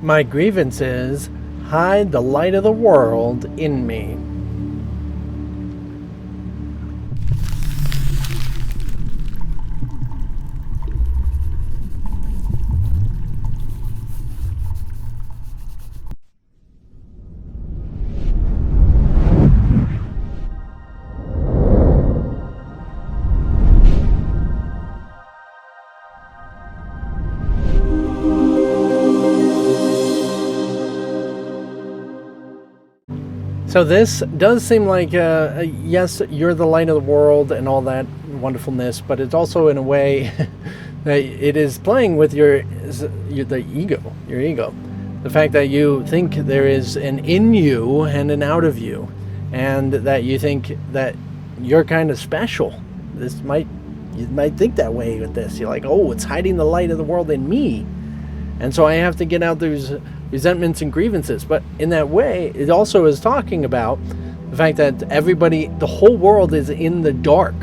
My grievances hide the light of the world in me. So this does seem like, yes, you're the light of the world and all that wonderfulness, but it's also in a way that it is playing with the ego, your ego. The fact that you think there is an in you and an out of you, and that you think that you're kind of special. You might think that way with this. You're like, oh, it's hiding the light of the world in me. And so I have to get out those resentments and grievances. But in that way, it also is talking about the fact that the whole world is in the dark,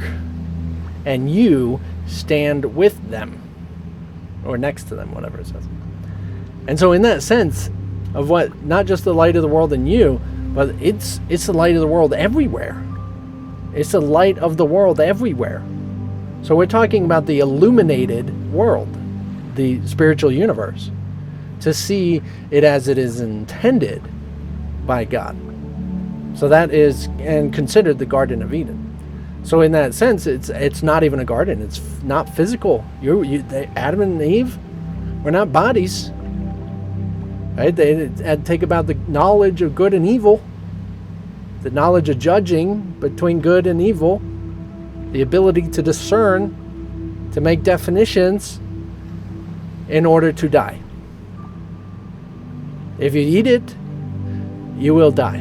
and you stand with them, or next to them, whatever it says. And so in that sense of what, not just the light of the world in you, but it's the light of the world everywhere. It's the light of the world everywhere. So we're talking about the illuminated world, the spiritual universe, to see it as it is intended by God. So that is, and considered the Garden of Eden. So in that sense, it's not even a garden. It's not physical. Adam and Eve were not bodies. Right? They had to take about the knowledge of good and evil, the knowledge of judging between good and evil, the ability to discern, to make definitions in order to die. If you eat it, you will die.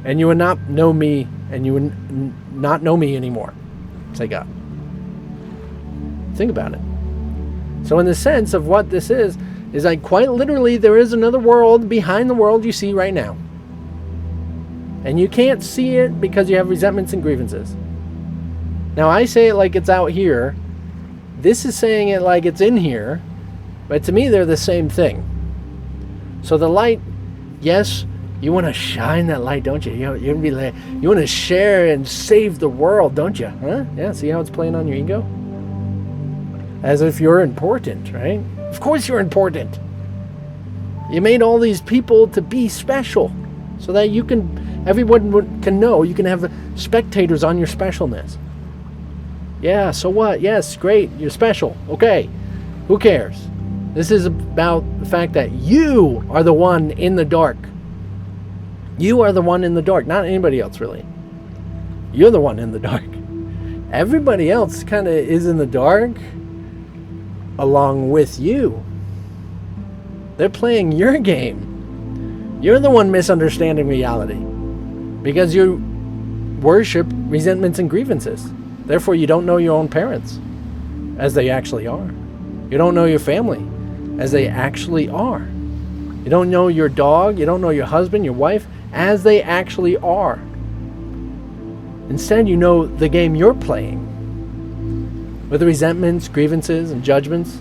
And you will not know me, and you will not know me anymore, say God. Think about it. So in the sense of what this is like quite literally there is another world behind the world you see right now. And you can't see it because you have resentments and grievances. Now I say it like it's out here. This is saying it like it's in here. But to me, they're the same thing. So the light, yes, you want to shine that light, don't you? You want to share and save the world, don't you? Huh? Yeah, see how it's playing on your ego? As if you're important, right? Of course you're important. You made all these people to be special so that everyone can know, you can have spectators on your specialness. Yeah, so what? Yes, great, you're special. Okay, who cares? This is about the fact that you are the one in the dark. You are the one in the dark, not anybody else really. You're the one in the dark. Everybody else kind of is in the dark along with you. They're playing your game. You're the one misunderstanding reality because you worship resentments and grievances. Therefore, you don't know your own parents as they actually are. You don't know your family as they actually are. You don't know your dog, you don't know your husband, your wife, as they actually are. Instead, you know the game you're playing with the resentments, grievances, and judgments,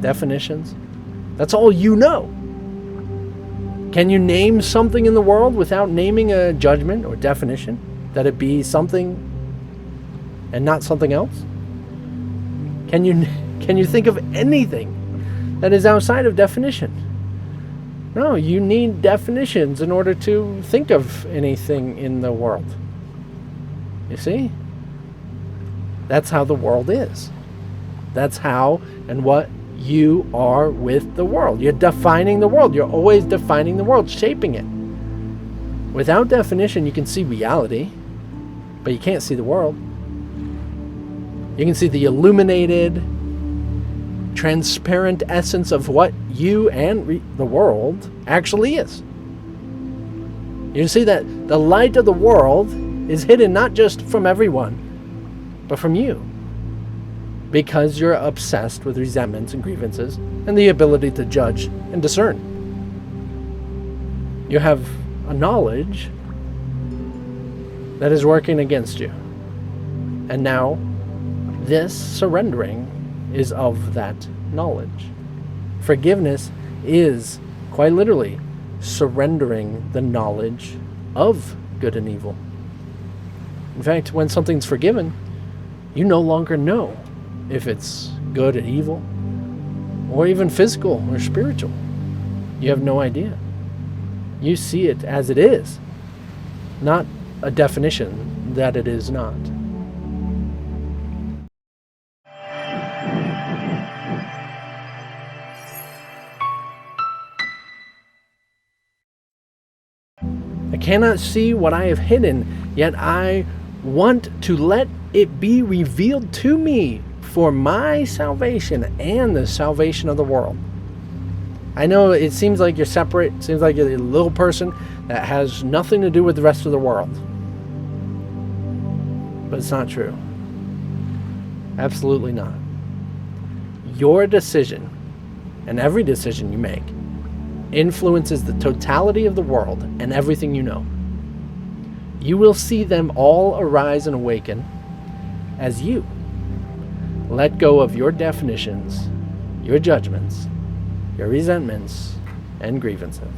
definitions. That's all you know. Can you name something in the world without naming a judgment or definition? That it be something and not something else? Can you think of anything that is outside of definition? No, you need definitions in order to think of anything in the world. You see? That's how the world is. That's how and what you are with the world. You're defining the world. You're always defining the world, shaping it. Without definition, you can see reality, but you can't see the world. You can see the illuminated, transparent essence of what you and the world actually is. You see that the light of the world is hidden not just from everyone, but from you, because you're obsessed with resentments and grievances and the ability to judge and discern. You have a knowledge that is working against you. And now this surrendering is of that knowledge. Forgiveness is, quite literally, surrendering the knowledge of good and evil. In fact, when something's forgiven, you no longer know if it's good and evil, or even physical or spiritual. You have no idea. You see it as it is, not a definition that it is not. I cannot see what I have hidden, yet I want to let it be revealed to me for my salvation and the salvation of the world. I know it seems like you're separate. It seems like you're a little person that has nothing to do with the rest of the world. But it's not true. Absolutely not. Your decision, and every decision you make, influences the totality of the world and everything you know. You will see them all arise and awaken as you let go of your definitions, your judgments, your resentments, and grievances.